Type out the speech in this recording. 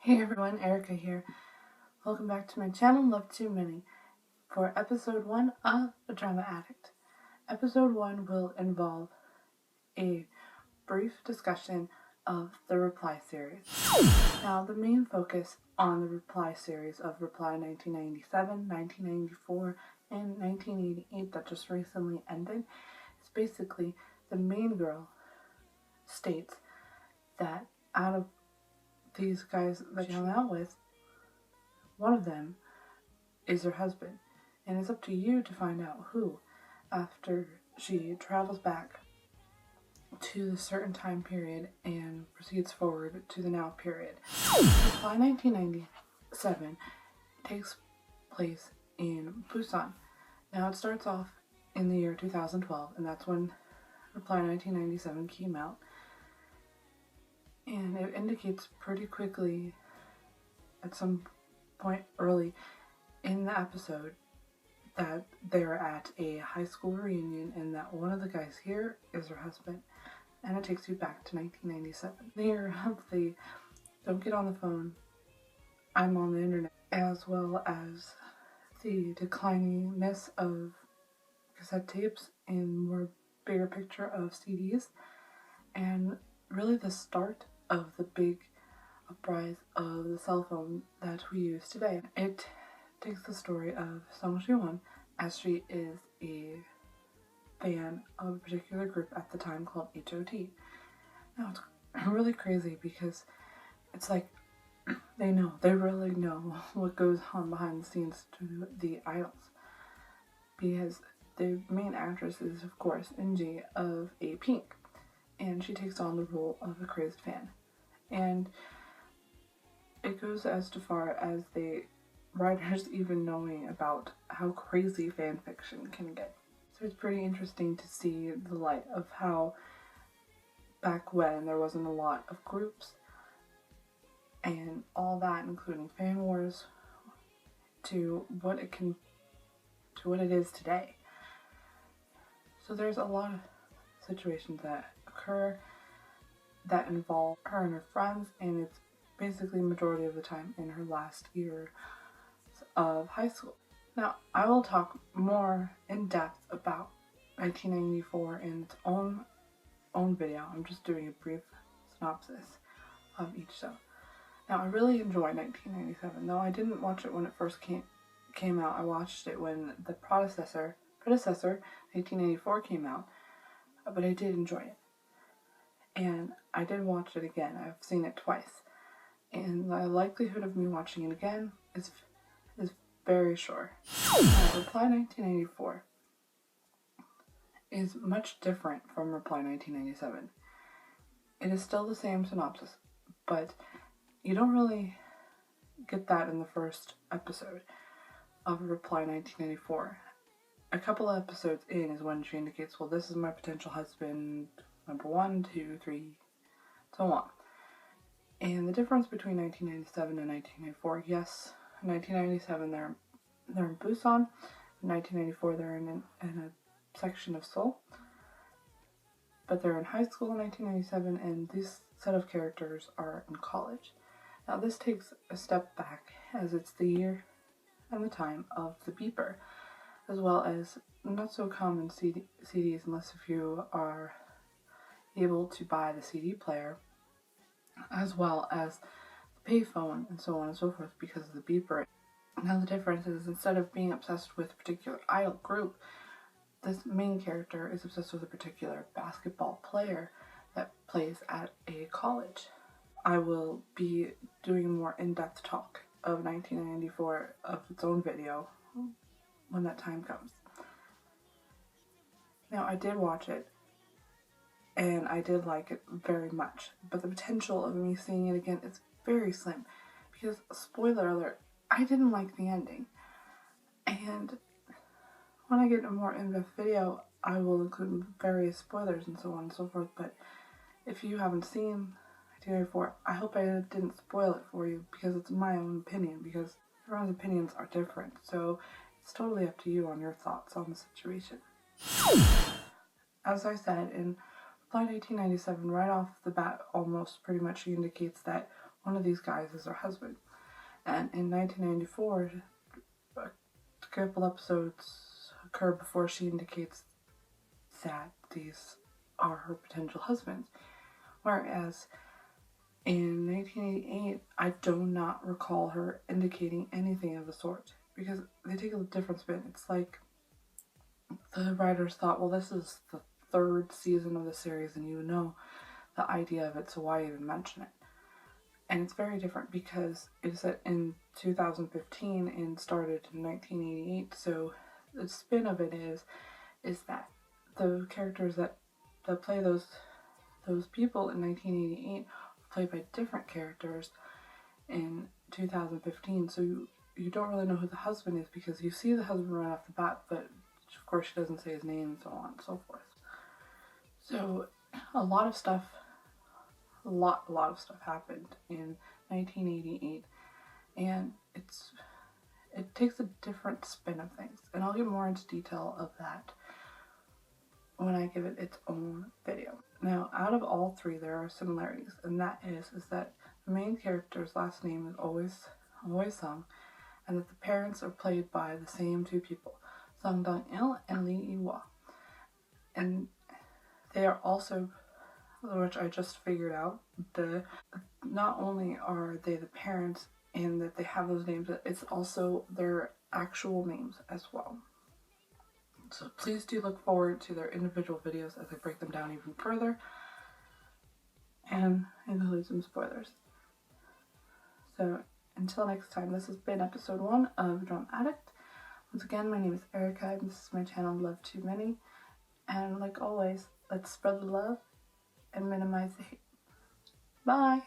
Hey everyone, Erica here. Welcome back to my channel, Love Too Many, for episode 1 of Adramaddict. Episode 1 will involve a brief discussion of the Reply series. Now, the main focus on the Reply series of Reply 1997, 1994, and 1988 that just recently ended is basically the main girl states that out of these guys that she hung out with, one of them is her husband, and it's up to you to find out who after she travels back to the certain time period and proceeds forward to the now period. Reply 1997 takes place in Busan. Now it starts off in the year 2012, and that's when Reply 1997 came out. And it indicates pretty quickly at some point early in the episode that they're at a high school reunion and that one of the guys here is her husband. And it takes you back to 1997. The year of the don't get on the phone, I'm on the internet, as well as the decliningness of cassette tapes and more bigger picture of CDs, and really the start of the big uprise of the cell phone that we use today. It takes the story of Song Ji-won as she is a fan of a particular group at the time called HOT. Now it's really crazy because it's like they really know what goes on behind the scenes to the idols, because the main actress is of course Inji of Apink, and she takes on the role of a crazed fan. And it goes as far as the writers even knowing about how crazy fan fiction can get. So it's pretty interesting to see the light of how back when there wasn't a lot of groups and all that, including fan wars, to what it is today. So there's a lot of situations that occur that involve her and her friends, and it's basically majority of the time in her last year of high school. Now, I will talk more in depth about 1994 in its own video. I'm just doing a brief synopsis of each show. Now, I really enjoyed 1997, though I didn't watch it when it first came out. I watched it when the predecessor 1984 came out, but I did enjoy it. And I did watch it again. I've seen it twice. And the likelihood of me watching it again is very sure. Reply 1984 is much different from Reply 1997. It is still the same synopsis, but you don't really get that in the first episode of Reply 1984. A couple of episodes in is when she indicates, well, this is my potential husband, number 1, 2, 3, so on. And the difference between 1997 and 1994, yes, in 1997 they're in Busan. In 1994 they're in a section of Seoul. But they're in high school in 1997, and this set of characters are in college. Now this takes a step back, as it's the year and the time of the beeper, as well as not so common CDs, unless if you are able to buy the CD player, as well as the payphone and so on and so forth because of the beeper. Now the difference is, instead of being obsessed with a particular idol group, this main character is obsessed with a particular basketball player that plays at a college. I will be doing a more in-depth talk of 1994 of its own video when that time comes. Now I did watch it, and I did like it very much, but the potential of me seeing it again is very slim, because, spoiler alert, I didn't like the ending. And when I get a more in-depth video, I will include various spoilers and so on and so forth, but if you haven't seen 1994, I hope I didn't spoil it for you, because it's my own opinion, because everyone's opinions are different, so it's totally up to you on your thoughts on the situation. As I said, in Reply 1997, right off the bat, almost pretty much she indicates that one of these guys is her husband. And in 1994, a couple episodes occur before she indicates that these are her potential husbands. Whereas in 1988, I do not recall her indicating anything of the sort, because they take a different spin. It's like the writers thought, well, this is the third season of the series and you know the idea of it, so why even mention it? And it's very different because it's set in 2015 and started in 1988, so the spin of it is that the characters that play those people in 1988 played by different characters in 2015, so you don't really know who the husband is, because you see the husband right off the bat, but of course she doesn't say his name and so on and so forth. So a lot of stuff happened in 1988, and it takes a different spin of things, and I'll get more into detail of that when I give it its own video. Now, out of all three, there are similarities, and that is that the main character's last name is always Sung, and that the parents are played by the same two people, Sung Dong-il and Lee Yi-hwa. And they are also, which I just figured out, not only are they the parents and that they have those names, but it's also their actual names as well. So please do look forward to their individual videos as I break them down even further and include some spoilers. So until next time, this has been episode 1 of Adramaddict. Once again, my name is Erica and this is my channel Love Too Many. And like always, let's spread the love and minimize the hate. Bye!